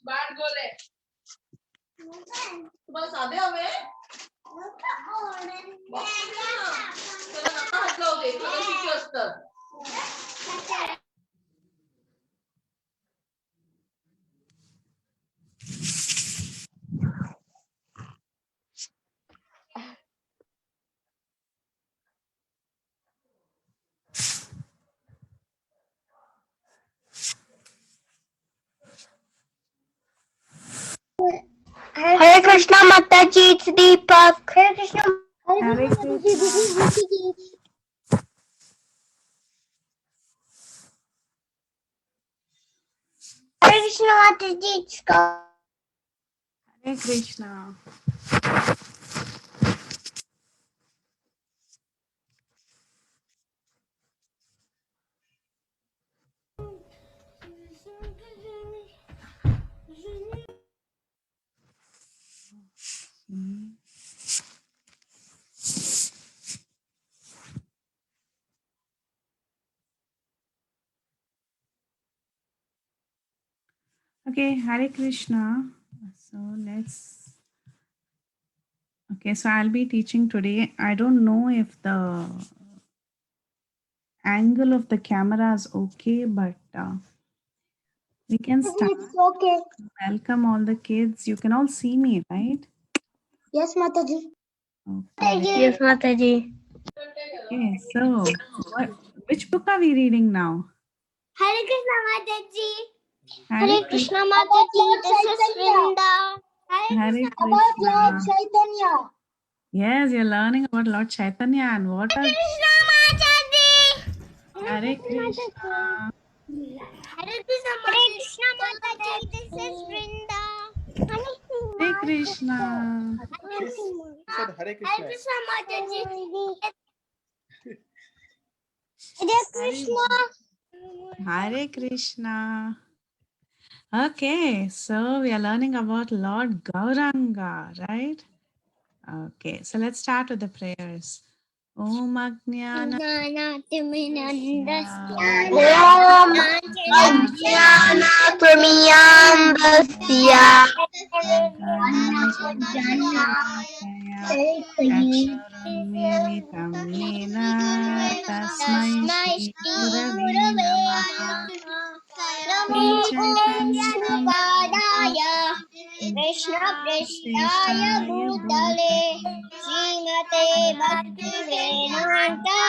बाट बोले तुम्हाला साधे हवे त्याला नका हात लावू दे तुळशीची असतात Hare Krishna Mataji, it's Deepak. Hare Krishna. Hare Krishna. Hare Krishna Mataji, it's Gaur. Hare Krishna. Okay, Hare Krishna. So so I'll be teaching today. I don't know if the angle of the camera is okay, but we can start. It's okay. Welcome all the kids. You can all see me, right? Yes, Mataji. Okay. Yes, Mataji. Okay, so which book are we reading now? Hare Krishna Mataji. Hare Krishna Mataji, this is Vrinda. Hare About Lord Krishna. Chaitanya. Yes, you're learning about Lord Chaitanya and what are Krishna Mataji. Hare Krishna. Hare Krishna Mataji, this is Vrinda. Hare Krishna. Hare Krishna Mataji. Hare Krishna. Hare Krishna. Okay, so we are learning about Lord Gauranga, right? Okay, so let's start with the prayers. Om Ajnana Aksharammilitam Yena Tasmai Shri Gurave Namaha. Krishna Prestaya Bhutale Srimate Bhakti Vedanta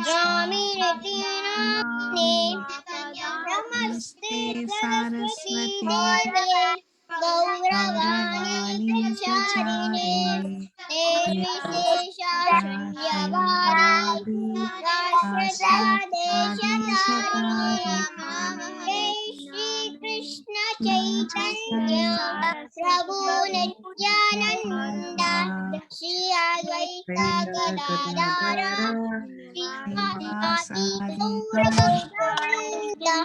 Swami Nitinamane Namaste Saraswati Deve Gauravani Pracharine Nirvishesha Shunyavadi Rashtradesh Shri Krishna Chaitanya Prabhu Nityananda Shri Advaita Gadadara Srimati Gaurabhakta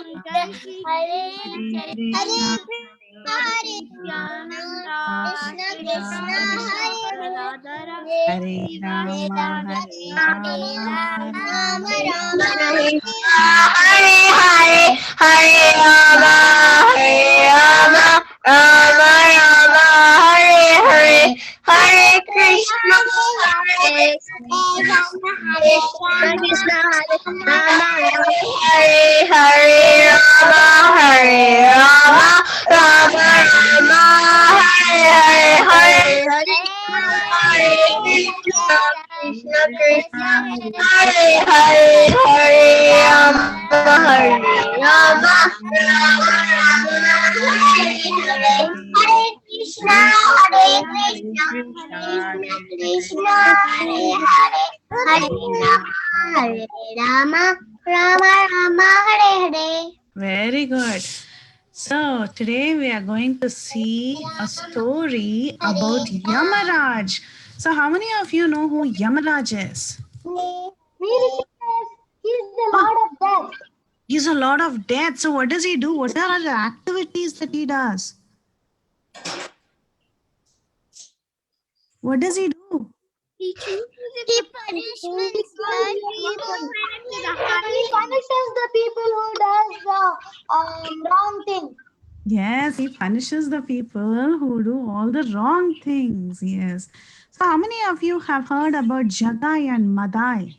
Hare Hare Krishna Krishna Hare Hare Rama, Rama Rama Hare Hare Hare Hare Rama Rama Rama Hare Hare Hare Krishna Hare Krishna Hare Hare Rama Rama Rama Hare Hare Hare Krishna Krishna Hare Hare Rama Hare Krishna Krishna Hare Rama Rama Hare Hare. Very good. So today we are going to see a story about Yamaraj. So how many of you know who Yamaraj is? He's the Lord of Death. He's a Lord of Death. So what does he do? What are the activities that he does? What does he do? He punishes the people who does the wrong thing. Yes, he punishes the people who do all the wrong things. Yes. So, how many of you have heard about Jagai and Madai?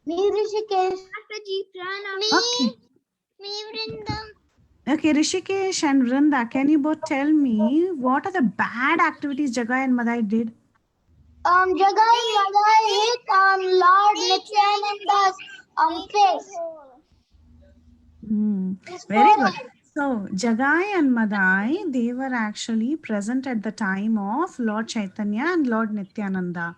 Me, Rishikesh. Mataji, Prana. Okay. Me, Vrindam. Okay, Rishikesh and Vrinda, can you both tell me what are the bad activities Jagai and Madai did? Jagai-Madhai hit Lord Nityananda's face. Hmm, His very forehead. good. So, Jagai and Madai, they were actually present at the time of Lord Chaitanya and Lord Nityananda.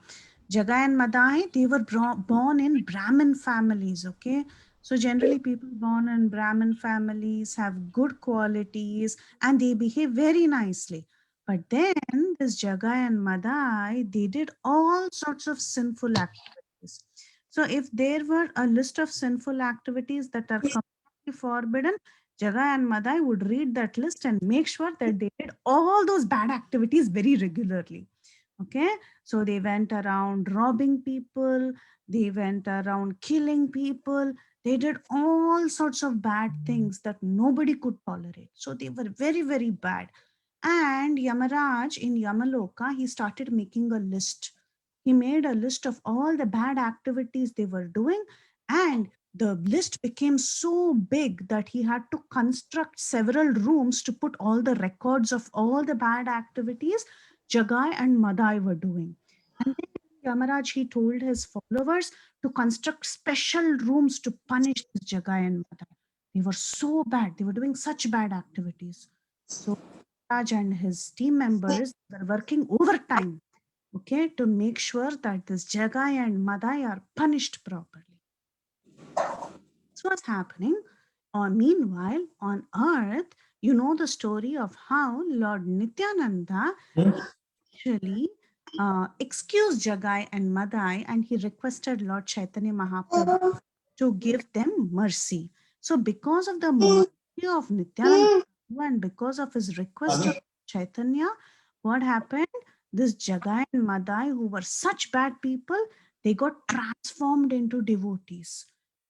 Jagai and Madai, they were born in Brahmin families, okay? So, generally, people born in Brahmin families have good qualities and they behave very nicely. But then, this Jagai and Madai, they did all sorts of sinful activities. So, if there were a list of sinful activities that are forbidden, Jagai and Madai would read that list and make sure that they did all those bad activities very regularly. Okay, so they went around robbing people, they went around killing people, they did all sorts of bad things that nobody could tolerate. So they were very, very bad. And Yamaraj in Yamaloka, he started making a list. He made a list of all the bad activities they were doing, and the list became so big that he had to construct several rooms to put all the records of all the bad activities Jagai and Madai were doing. And then Yamaraj, he told his followers to construct special rooms to punish this Jagai and Madai. They were so bad. They were doing such bad activities. So Raj and his team members were working overtime, okay, to make sure that this Jagai and Madai are punished properly. This was happening. Meanwhile, on earth, you know the story of how Lord Nityananda actually excused Jagai and Madai and he requested Lord Chaitanya Mahaprabhu to give them mercy. So, because of the mercy of Nityananda and because of his request of Chaitanya, what happened? This Jagai and Madai, who were such bad people, they got transformed into devotees.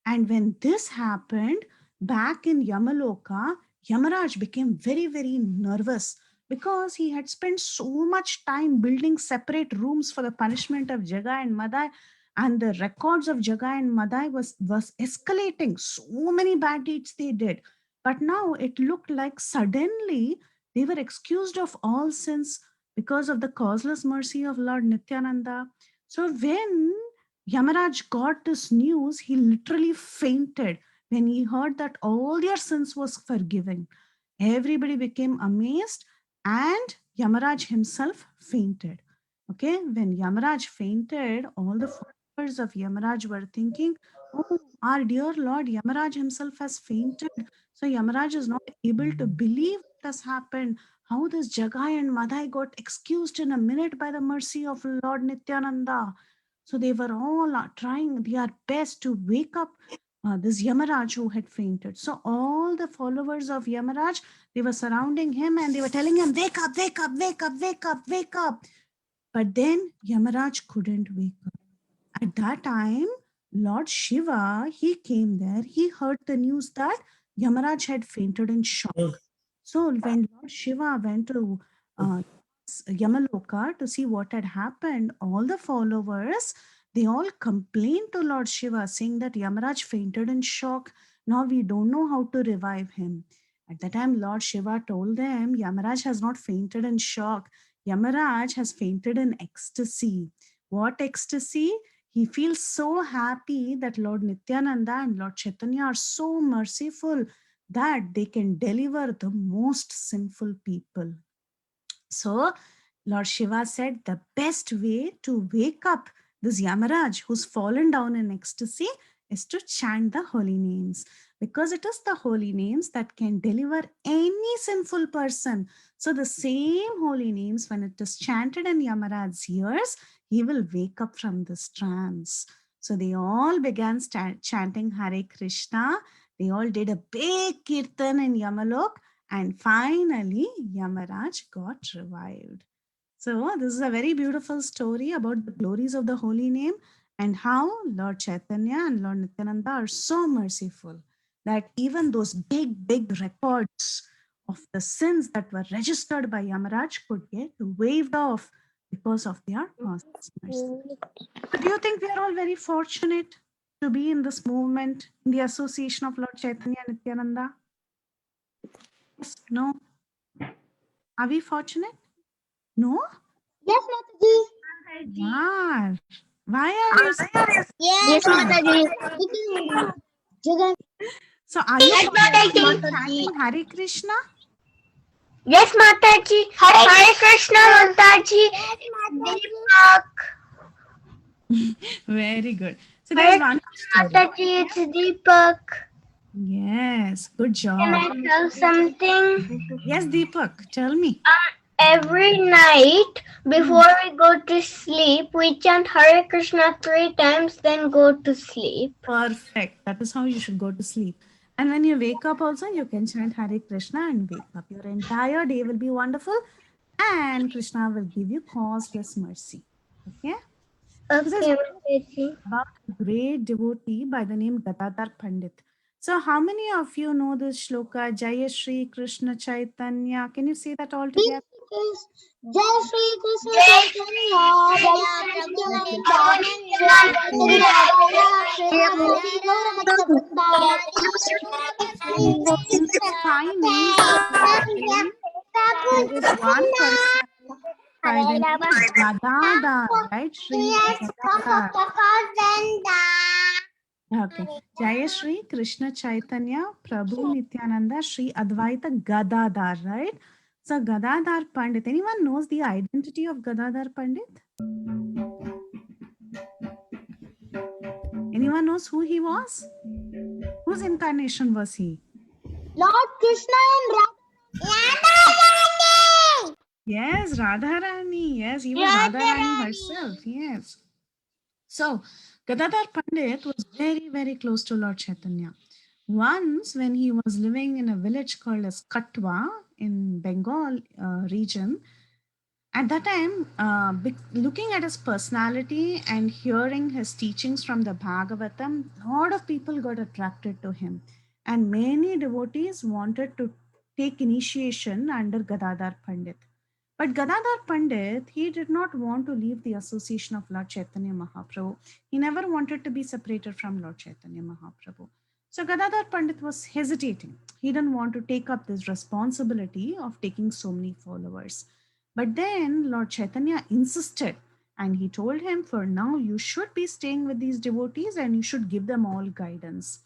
And when this happened, back in Yamaloka, Yamaraj became very, very nervous because he had spent so much time building separate rooms for the punishment of Jagai and Madai, and the records of Jagai and Madai was escalating. So many bad deeds they did. But now it looked like suddenly they were excused of all sins because of the causeless mercy of Lord Nityananda. So when Yamaraj got this news, he literally fainted when he heard that all their sins was forgiven. Everybody became amazed and Yamaraj himself fainted. Okay, when Yamaraj fainted, all the followers of Yamaraj were thinking, oh, our dear Lord Yamaraj himself has fainted. So Yamaraj is not able to believe what has happened. How this Jagai and Madai got excused in a minute by the mercy of Lord Nityananda. So they were all trying their best to wake up this Yamaraj who had fainted. So all the followers of Yamaraj, they were surrounding him and they were telling him, wake up, wake up, wake up, wake up, wake up. But then Yamaraj couldn't wake up. At that time, Lord Shiva, he came there. He heard the news that Yamaraj had fainted in shock. So when Lord Shiva went to uh, Yamaloka to see what had happened, all the followers, they all complained to Lord Shiva saying that Yamaraj fainted in shock. Now we don't know how to revive him. At that time, Lord Shiva told them, Yamaraj has not fainted in shock. Yamaraj has fainted in ecstasy. What ecstasy? He feels so happy that Lord Nityananda and Lord Chaitanya are so merciful that they can deliver the most sinful people. So, Lord Shiva said the best way to wake up this Yamaraj who's fallen down in ecstasy is to chant the holy names because it is the holy names that can deliver any sinful person. So, the same holy names, when it is chanted in Yamaraj's ears, he will wake up from this trance. So, they all began chanting Hare Krishna. They all did a big kirtan in Yamalok, and finally, Yamaraj got revived. So, this is a very beautiful story about the glories of the holy name and how Lord Chaitanya and Lord Nityananda are so merciful that even those big, big records of the sins that were registered by Yamaraj could get waived off because of their past mercy. So do you think we are all very fortunate to be in this movement, in the association of Lord Chaitanya and Nityananda? Yes, no? Are we fortunate? No? Yes, Mataji. Yeah. Why are you saying? Yes, Mataji. Jagai. So are you Yes, Mataji. chanting Hare Krishna? Yes, Mataji. Hare Krishna, Mataji. Deepak. Very good. So there's one story. Mataji, it's Deepak. Yes, good job. Can I tell something? Yes, Deepak, tell me. Every night before we go to sleep, we chant Hare Krishna 3 times, then go to sleep. Perfect. That is how you should go to sleep. And when you wake up also, you can chant Hare Krishna and wake up. Your entire day will be wonderful and Krishna will give you causeless mercy. Okay? This is Okay, Mataji. about a great devotee by the name Gadadhar Pandit. So how many of you know this shloka, Jaya Shri Krishna Chaitanya? Can you say that all together? Jai Shri Krishna Chaitanya, Jai Shri In the 5 names of Lord, there is one person by the name Gadadhar, right? Shri Gadadhar. Okay. Jaya Shri Krishna Chaitanya Prabhu Nityananda Shri Advaita Gadadhar, right? So Gadadhar Pandit. Anyone knows the identity of Gadadhar Pandit? Anyone knows who he was? Whose incarnation was he? Lord Krishna and Radharani. Yes, Radharani. Yes, he was Radharani herself. Yes. So, Gadadhar Pandit was very, very close to Lord Chaitanya. Once, when he was living in a village called as Katwa in Bengal region, at that time, looking at his personality and hearing his teachings from the Bhagavatam, a lot of people got attracted to him. And many devotees wanted to take initiation under Gadadhar Pandit. But Gadadhar Pandit, he did not want to leave the association of Lord Chaitanya Mahaprabhu. He never wanted to be separated from Lord Chaitanya Mahaprabhu. So Gadadhar Pandit was hesitating. He didn't want to take up this responsibility of taking so many followers. But then Lord Chaitanya insisted and he told him, for now, you should be staying with these devotees and you should give them all guidance.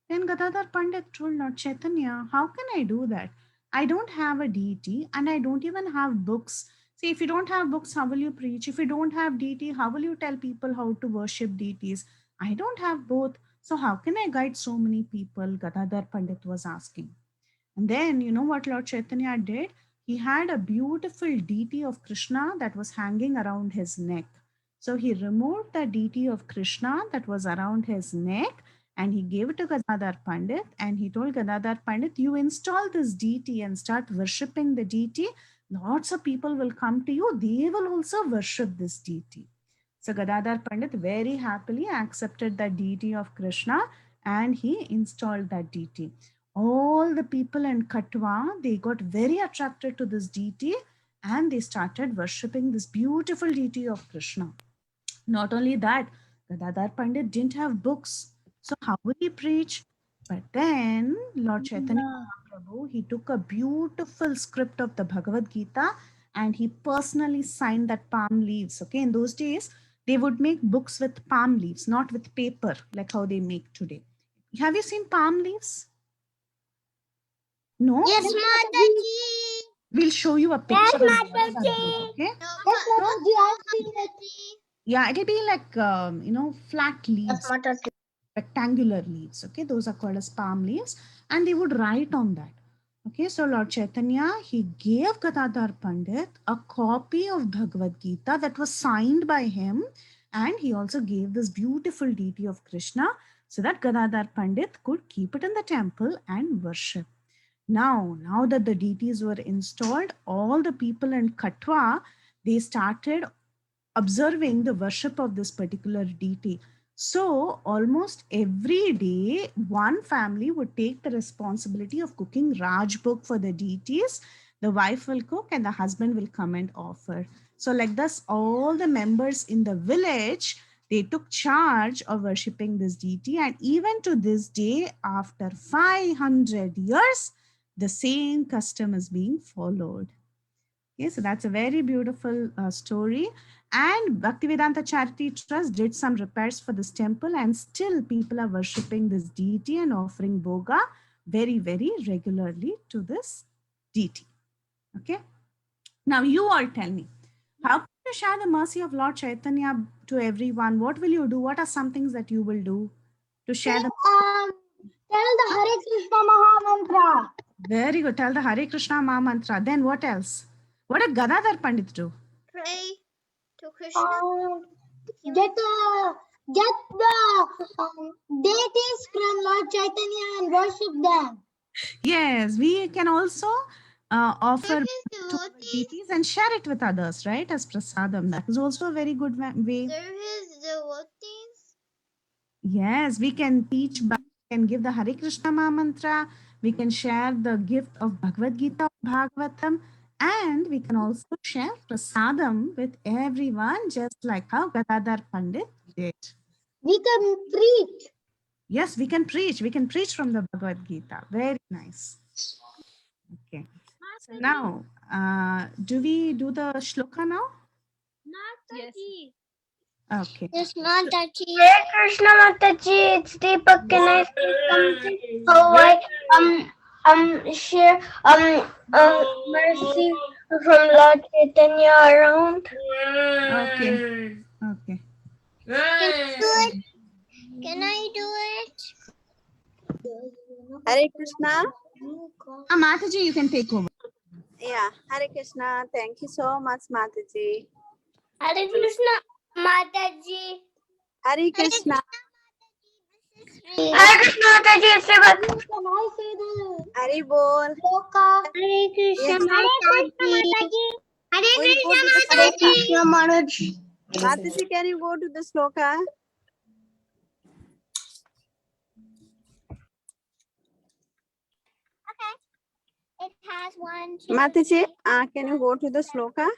Then Gadadhar Pandit told Lord Chaitanya, how can I do that? I don't have a deity and I don't even have books. See, if you don't have books, how will you preach? If you don't have deity, how will you tell people how to worship deities? I don't have both. So how can I guide so many people? Gadadhar Pandit was asking. And then, you know what Lord Chaitanya did? He had a beautiful deity of Krishna that was hanging around his neck. So he removed the deity of Krishna that was around his neck and he gave it to Gadadhar Pandit and he told Gadadhar Pandit, you install this deity and start worshipping the deity. Lots of people will come to you. They will also worship this deity. So Gadadhar Pandit very happily accepted the deity of Krishna and he installed that deity. All the people in Katwa, they got very attracted to this deity and they started worshipping this beautiful deity of Krishna. Not only that, Gadadhar Pandit didn't have books. So how would he preach? But then Lord Chaitanya Mahaprabhu, he took a beautiful script of the Bhagavad Gita and he personally signed that palm leaves. Okay, in those days, they would make books with palm leaves, not with paper like how they make today. Have you seen palm leaves? No? Yes, Mataji. We'll show you a picture on the WhatsApp group, okay? Yes, Mataji. I've seen it. Yeah, it'll be like, flat leaves, rectangular leaves, okay? Those are called as palm leaves and they would write on that. Okay, so Lord Chaitanya, he gave Gadadhar Pandit a copy of Bhagavad Gita that was signed by him and he also gave this beautiful deity of Krishna so that Gadadhar Pandit could keep it in the temple and worship. Now that the deities were installed, all the people in Katwa, they started observing the worship of this particular deity. So almost every day, one family would take the responsibility of cooking Rajbhog for the deities. The wife will cook and the husband will come and offer. So like this, all the members in the village, they took charge of worshipping this deity. And even to this day, after 500 years, the same custom is being followed. Okay, so that's a very beautiful story. And Bhaktivedanta Charity Trust did some repairs for this temple, and still people are worshipping this deity and offering boga very, very regularly to this deity. Okay, now you all tell me, how can you share the mercy of Lord Chaitanya to everyone? What will you do? What are some things that you will do to share the? Tell the Hare Krishna Maha Mantra. Very good. Tell the Hare Krishna Maha Mantra. Then what else? What did Gadadhar Pandit do? Pray to Krishna. Get the deities from Lord Chaitanya and worship them. Yes, we can also offer Serve to his our devotees. deities and share it with others, right? As prasadam. That is also a very good way. Serve his devotees. Yes, we can teach, we can give the Hare Krishna Maha Mantra, we can share the gift of Bhagavad Gita or Bhagavatam, and we can also share prasadam with everyone, just like how Gadadhar Pandit did. We can preach. Yes, we can preach. We can preach from the Bhagavad Gita. Very nice. Okay. So now, do we do the shloka now? Yes. Okay. Yes, Mataji. Hare Krishna Mataji, it's Deepak. Can I say something? How I share mercy from Lord Chaitanya around. Okay. Okay. Can I do it? Hare Krishna. Mataji, you can take over. Yeah, Hare Krishna. Thank you so much, Mataji. Hare Krishna Mataji. Hare Krishna. Hare Krishna Mataji, it's Deepak. Can I say the Hare Bol. shloka? Hare Krishna Mataji. Hare We'll go to the Hare sloka. Krishna Mataji. Mataji, can you go to the sloka? It has one. Mataji, can you go to the sloka?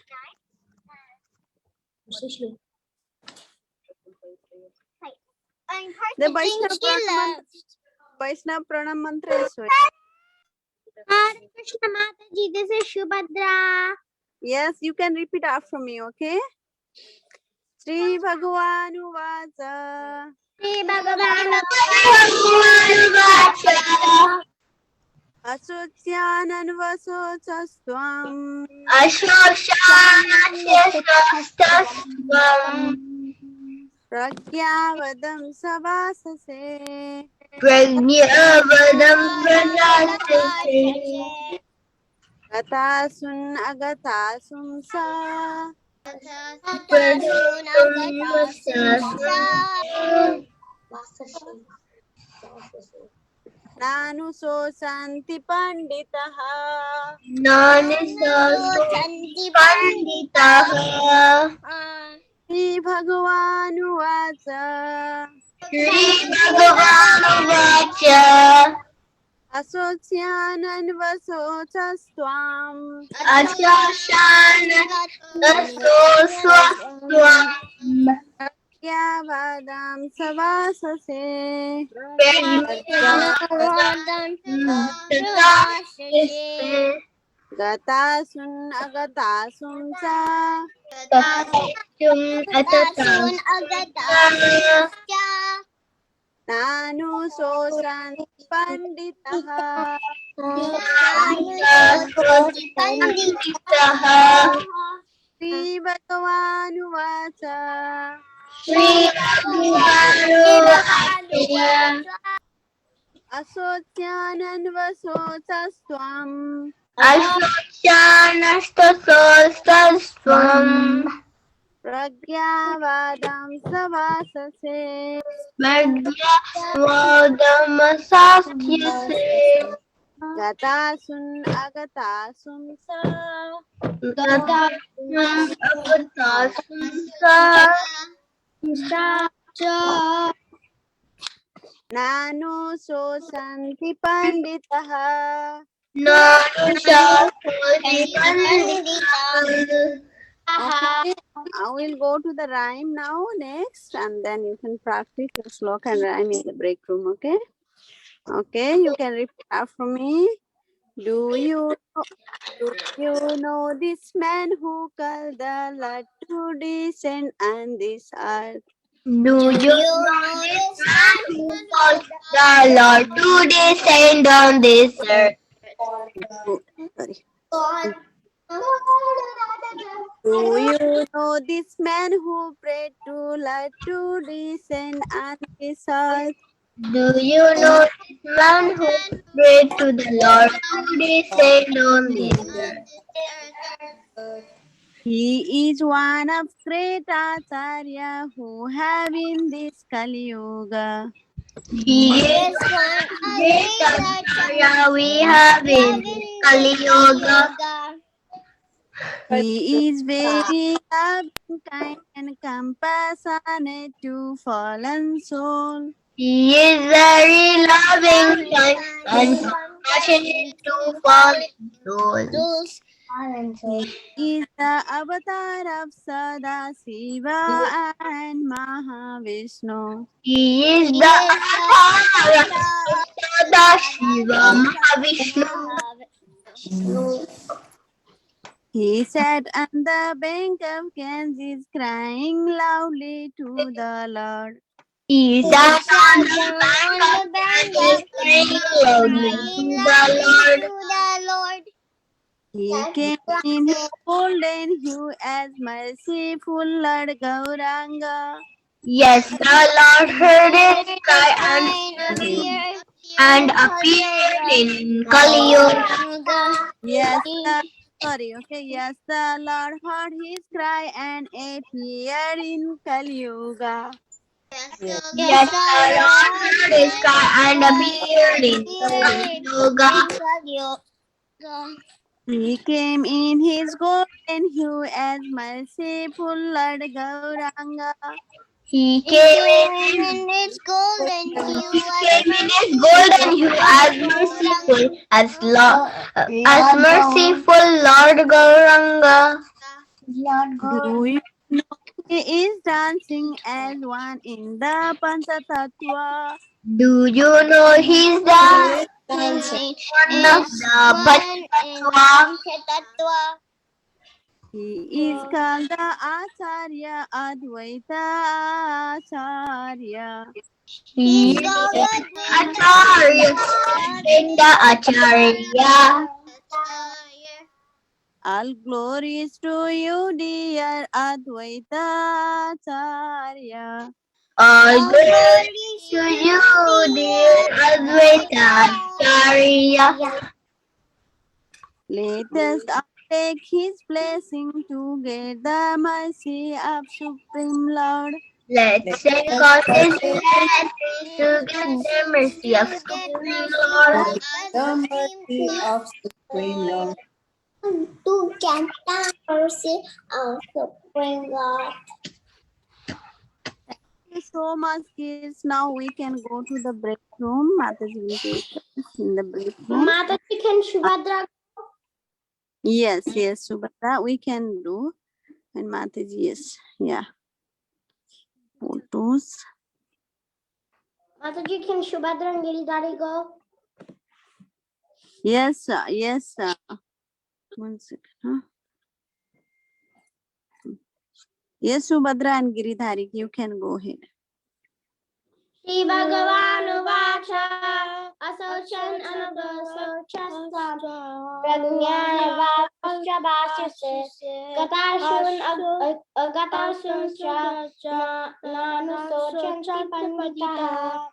The Vaishnava Pranam mantra is what? Hare Krishna Mataji, this is Shubhadra. Yes, you can repeat after me, okay? Sri Bhagavanu Vacha. Shri Bhagavan Asocyanan Vasocastvam. Pragyavadam Savasase. Gatasun Agatasum Sa. Nanu so santi panditaha. Sri Bhagavanu Vacha. Asocyanan Vasocastvam. Pragyavadam Savasase. Gatasun Agatasum Sa. Nanu so santi panditaha. Sri Bhagavanu Vacha. Asocyanan Vasocastvam. Pragyavadam Savasase. Gatasun Agatasum Sa. Nano so santi panditaha. Okay, I will go to the rhyme now next, and then you can practice the sloka and rhyme in the break room. Okay. Okay, you can repeat after me. Do you know this man who called the Lord to descend on this earth? Do you know this man who calls the Lord to descend on this earth? Oh, sorry. Do you know this man who prayed to Lord to descend on this earth? Do you know this man who prayed to the Lord to descend on this earth? He is one of great Acharya who have in this Kali Yuga. He is one great Acharya we have in Kali Yoga. He is very loving, kind, and compassionate to fallen soul. He is very loving, kind, and compassionate to fallen souls. He is the avatar of Sada Shiva and Mahavishnu. He is the avatar of Sadashiva Mahavishnu. He sat on the bank of Ganges crying loudly to the Lord. He sat on the bank of Ganges praying loudly to the Lord. He came in his golden hue as merciful Lord Gauranga. Yes, the Lord heard his cry and appeared in Kali Yuga. Yes, yes, the Lord heard his cry and appeared in Kali Yuga. Yes, the Lord heard his cry and appeared in Kali Yuga. He came in his golden hue as merciful Lord Gauranga. He came in his golden hue as merciful Lord Gauranga. Do you know he is dancing as one in the Panchatattva? Do you know he's dancing in one of the Panchatattva? He is called the Acharya Advaita Acharya. He is Acharya, Advaita Acharya. All glories to you, dear Advaita Acharya. All glories to you, dear Advaita Acharya. Let us all take his blessing to get the mercy of Supreme Lord. Let's take all his blessings to get the mercy of Supreme Lord. The mercy of Supreme Lord. To get the mercy of Supreme Lord. Thank you so much, kids. Now we can go to the break room. Mataji will take us in the break room. Mataji, can Shubhadra? Yes, Subhadra, we can do. And Mataji, yes, yeah. Photos. Mataji, can Shubhadra and Giridhari go? Yes, sir. 1 second. Huh? Yes, Subhadra and Giridhari, you can go ahead. Shri Bhagavan Vacha Asochan Anabasochan Pragnana Vashabhasya Gatashun Nanusochan Pandita.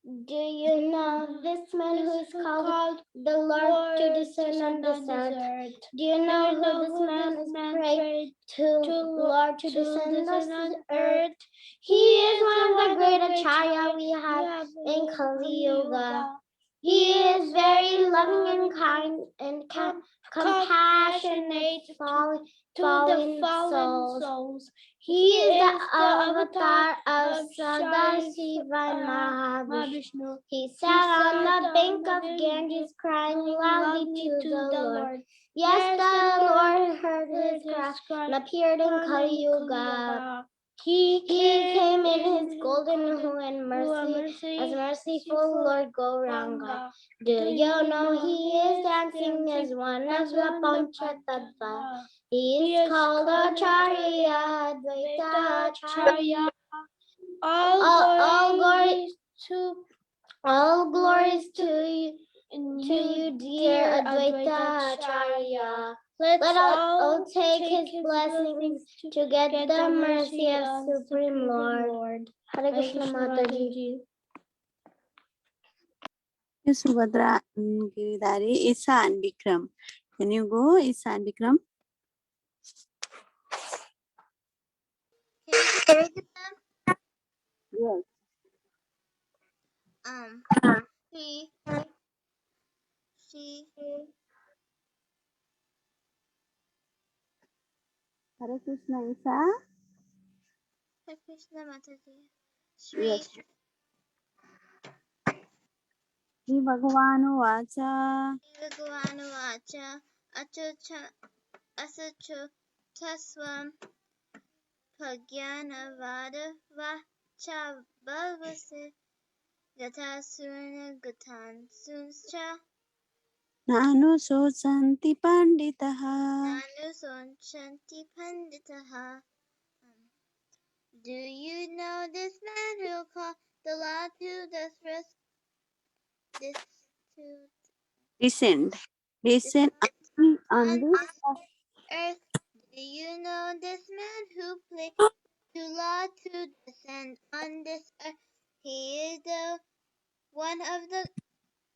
Do you know this man who is called the Lord to descend on this earth? Do you know who this man is prayed to Lord to descend on this earth? He is one of the great Acharya we have in Kali Yuga. He is very loving and kind and compassionate to the fallen souls. He is the avatar of Sadashiva and Mahavishnu. He sat on the bank of Ganges crying loudly to the Lord. Yes, the Lord heard his cry and appeared in Kali Yuga. He came in his golden hue and mercy, as merciful Lord Gauranga. Do you know he is dancing as one of the Panchatattva? He is called Acharya, Advaita Acharya. All glories to you, dear Advaita Acharya. Let all take his blessings to get the mercy of Supreme Lord. Hare Krishna Mataji. Subhadra, Giridhari, Isa and Bikram. Can you go, Isa and Bikram? Yes. She Hare Krishna, Isa. Hare Krishna Mataji. Yes. Shri Bhagavanu Vacha. Bhagavanu Vacha Asacho Tasvam Pagyana Vada Vacha Bhavase Gatasuna Gatan Sunscha Nanu Sosanti Panditaha. Nanu Sonchanti Panditaha. Do you know this man who called the law to Descend on this earth? Do you know this man who played to law to descend on this earth? He is the one of the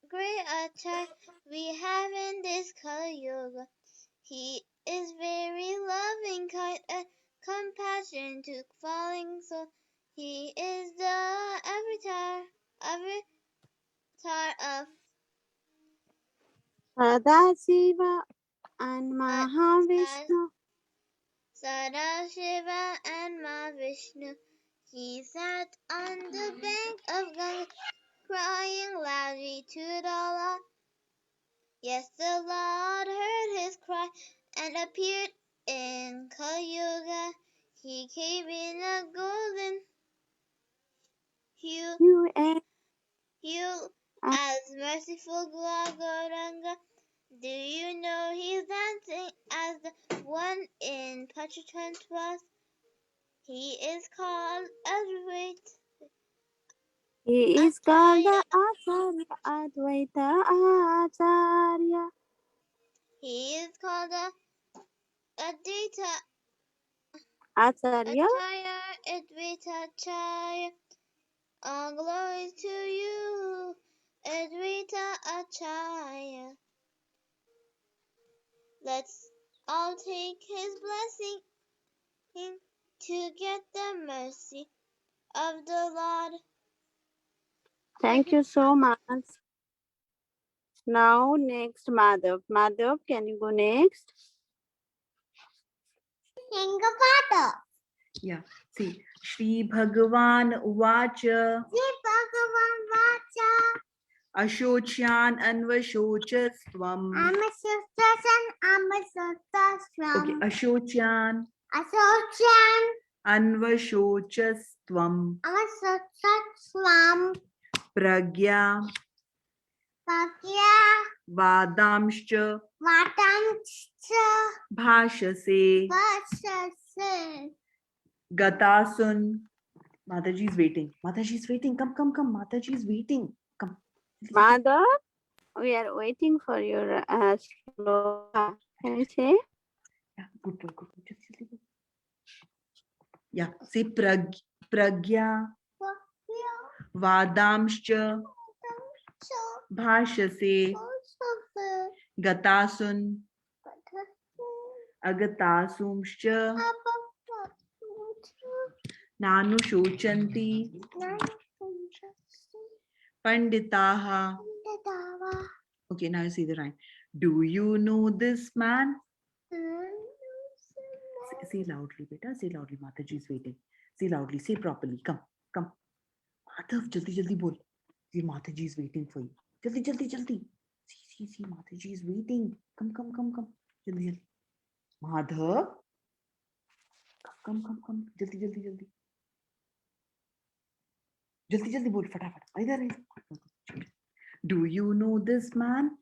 great Acharya we have in this Kali Yuga. He is very loving, kind, and compassionate to falling souls. He is the avatar of Sadasiva and Mahavishnu. Sadashiva and Mahavishnu. He sat on the bank of Ganga, crying loudly to the Lord. Yes, the Lord heard his cry and appeared in Kali Yuga. He came in a golden hue as merciful Gauranga. Do you know he's dancing as the one in Pachachantvas? He is called Advaita. He is called the Acharya, Advaita Acharya. He is called Advaita Acharya. Acharya, Advaita Acharya. All glories to you, Advaita Acharya. Let's all take his blessing to get the mercy of the Lord. Thank you so much. Now next Madhav. Madhav, can you go next? Yeah. See, Shri Bhagavan Uvacha Ashocyan Anvashocastvam. Okay, Ashocyan Anvashocastvam. Pragya Vadamscha Bhashase Gatasun. Mataji is waiting. Mataji is waiting. Come. Mataji is waiting. Come. Madhav, we are waiting for your sloka. Can you say? Yeah, good boy. Just leave it. Yeah, say Pragya Vadamscha Bhashase Gatasun Agatasumscha Nanu Shochanti Panditaha. Okay, now you see the rhyme. Do you know this man? Say loudly, beta. Say loudly. Mataji is waiting. Say loudly. Say properly. Come. Come. Madhav, jaldi jaldi bol. See, Mataji is waiting for you. Jaldi jaldi jaldi. See, Mataji is waiting. Come. Jaldi jaldi. Madhav. Come. Jaldi jaldi jaldi. Jaldi jaldi bol. Fatafat. Idhar. Do you know this man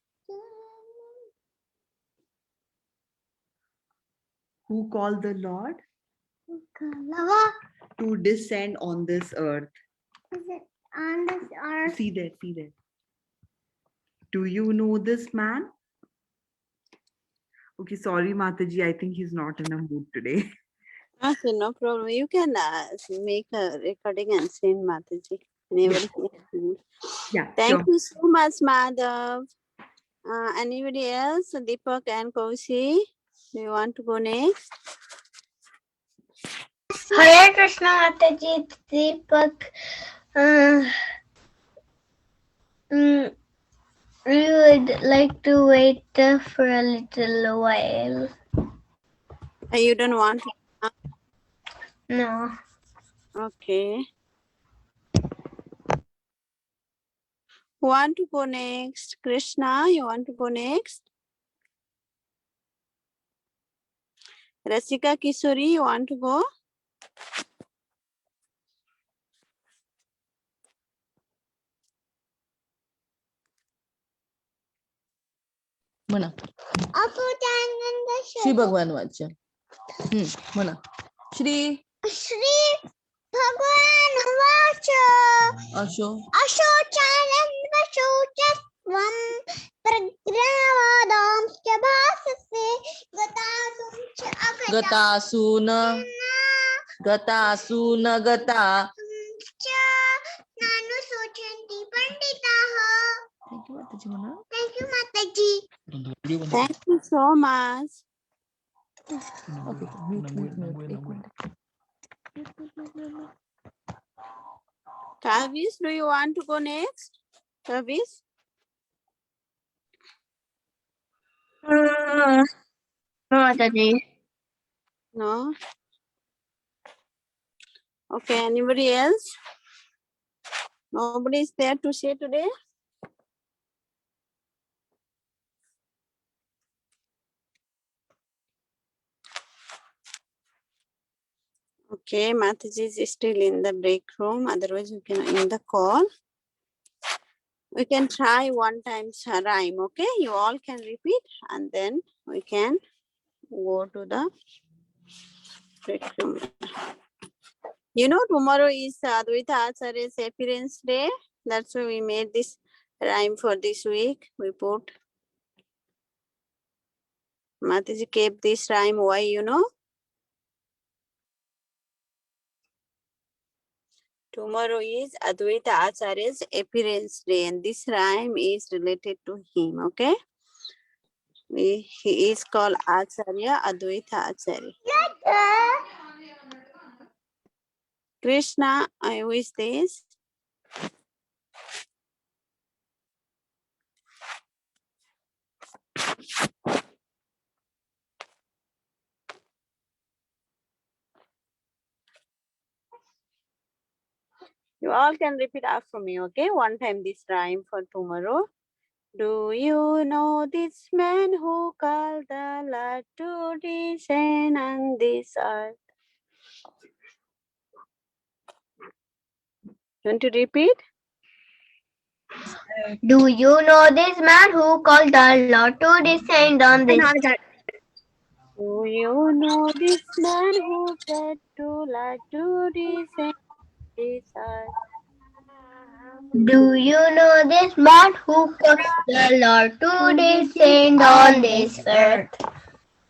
who called the Lord to descend on this earth? On this earth. See that. Do you know this man? Okay, sorry, Mataji. I think he's not in a mood today. Okay, no problem. You can make a recording and send Mataji. Anybody? Yeah, Thank sure. you so much, Madhav. Anybody else? Deepak and Kaushi, do you want to go next? Hare Krishna Mataji, Deepak. We would like to wait for a little while. You don't want to? No. Okay. Who want to go next? Krishna, you want to go next? Rasika Kishori, you want to go? म्हणा श्री भगवान वाचा म्हणा श्री भगवान watch अशोचानंद शौचत्वं प्रज्ञावादांश्च भाससे गतासून गता नानुशोचन्ति पंडिताः. Thank you माताजी म्हणा Thank you, Mataji. Thank you so much. Okay mute एक minute Kavish, do you want to go next? Kavish? No, Mataji. No. Okay, anybody else? Nobody is there to say today? Okay, Mataji is still in the break room. Otherwise, you can end the call. We can try one time rhyme. Okay, you all can repeat, and then we can go to the break room. You know, tomorrow is Advaita Acharya's appearance day. That's why we made this rhyme for this week. We put Mataji kept this rhyme. Why, you know? Tomorrow is Advaita Acharya's appearance day, and this rhyme is related to him. Okay, he is called Acharya, Advaita Acharya. Krishna, who is this? You all can repeat after me, okay? One time this rhyme for tomorrow. Do you know this man who called the Lord to descend on this earth? Want to repeat? Do you know this man who called the Lord to descend on this? Do you know this man who said to Lord to descend on this earth? Do you know this man who called the Lord to descend on this earth?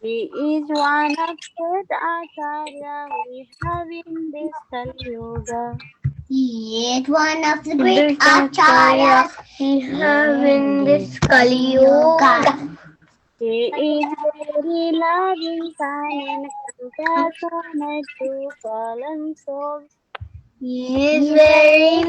He is one of the Acharya we have in this Kali Yuga. He is one of the great acharyas we have in this Kali Yuga. He is very loving, kind, and compassionate to fallen souls. He is very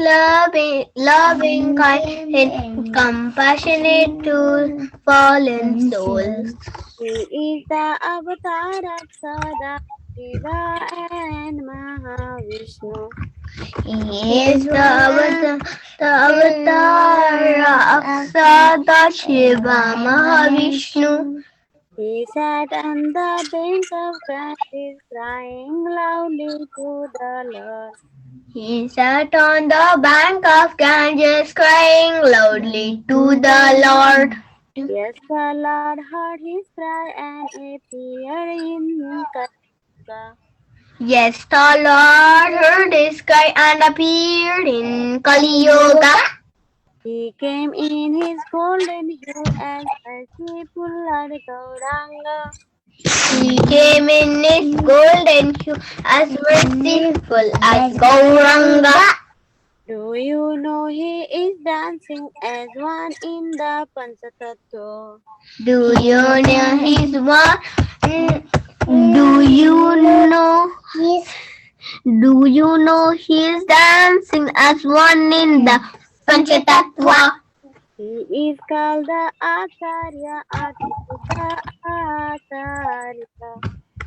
loving, kind, and compassionate to fallen souls. He is the avatar of Sada, Shiva and Mahavishnu. He is the avatar of Sadashiva Mahavishnu. He sat on the bank of Ganges, crying loudly to the Lord. He sat on the bank of Ganges, crying loudly to the Lord. Yes, the Lord heard his cry and appeared in Kalika. Yes, the Lord heard his cry and appeared in Kali Yuga. He came in his golden hue as merciful Lord Gauranga. He came in his golden hue as merciful as Gauranga. Do you know he is dancing as one in the Panchatattva? Do you know his one? Do you know his? Do you know he's dancing as one in the Panchatattva? He is called the Acharya, Advaita Acharya.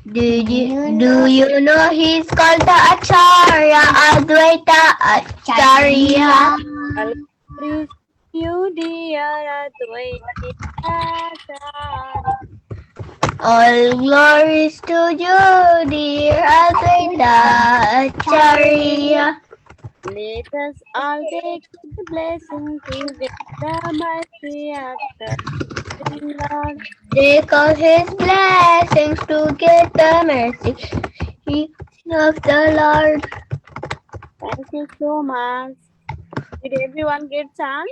Do you know he's called the Acharya, Advaita Acharya? I'll preach you, dear Advaita Acharya. All glories to you, dear Advaita Acharya. Let us all take the blessing to get the mercy of the living Lord. Take all his blessings to get the mercy of the Lord. Thank you so much. Did everyone get chance?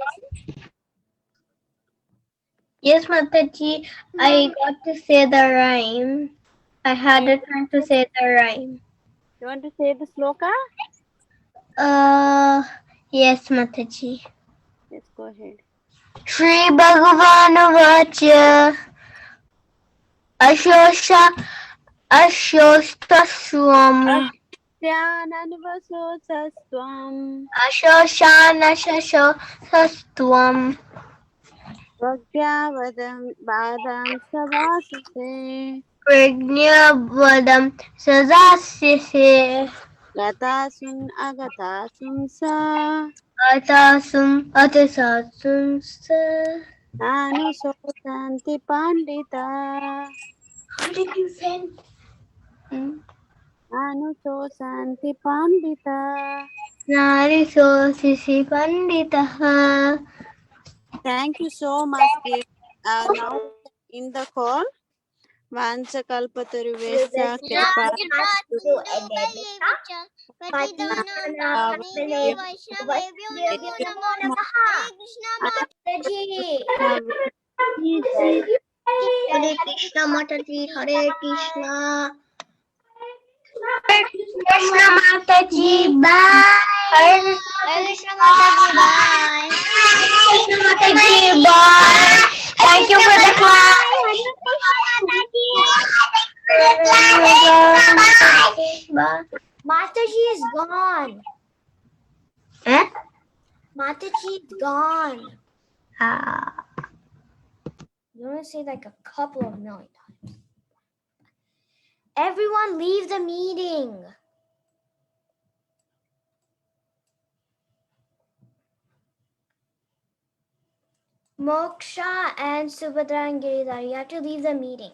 Yes, Mataji, I got to say the rhyme. I had a time to say the rhyme. You want to say the sloka? Yes, Mataji. Let's go ahead. Shri Bhagavan Vacha Ashosha Ashostaswam Dhyananvasosastvam Ashoshana Shashosastwam Vagyavadam Badam Savasase Pragnavadam Sazasyase Gatasun Agatasum Sa Atasum Atasasum Sa. Nanu Sotanti Pandita How did you send? Nanu Sotanti Pandita. Nari so Sisi Panditaha. Thank you so much, kids. Now in the call, Vancha Kalpataruvesya Kripa Hare Krishna Mataji, Hare Krishna. Hare Krishna Mataji, bye. Hare Krishna Mataji, bye. Hare Krishna Mataji, bye. Thank you for the class. Mataji is gone. Eh? Mataji is gone. Ah. You want to say like a couple of million times. Everyone leave the meeting. Moksha and Subhadra and Giridhar, you have to leave the meeting.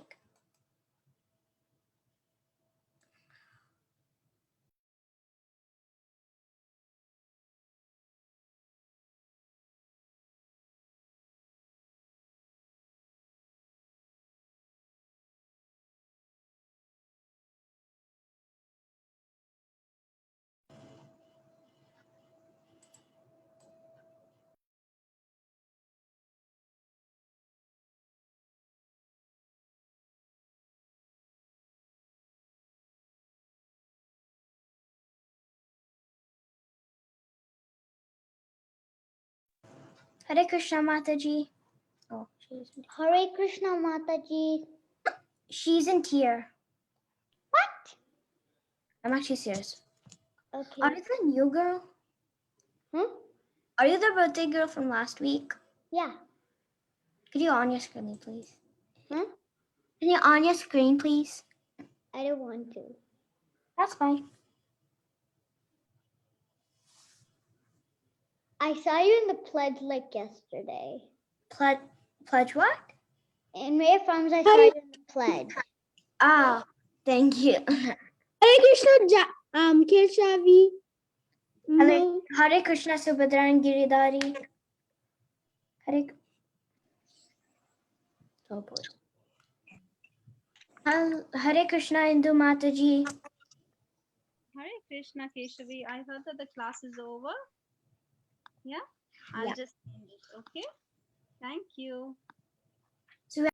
Hare Krishna Mataji. Oh, Hare Krishna Mataji. she isn't here. What? I'm actually serious. Okay. Are you the new girl? Are you the birthday girl from last week? Yeah. Could you on your screen, please? Huh? Can you on your screen, please? I don't want to. That's fine. I saw you in the pledge like yesterday. Pledge what? In Ray Farms, I saw you in the pledge. Ah, thank you. Hare Krishna, Keshavi. Hare Krishna Subhadran Giridhari. Oh boy. Hare Krishna Indu Mataji. Hare Krishna Keshavi. I heard that the class is over. Yeah, I'll just end it. Okay. Thank you.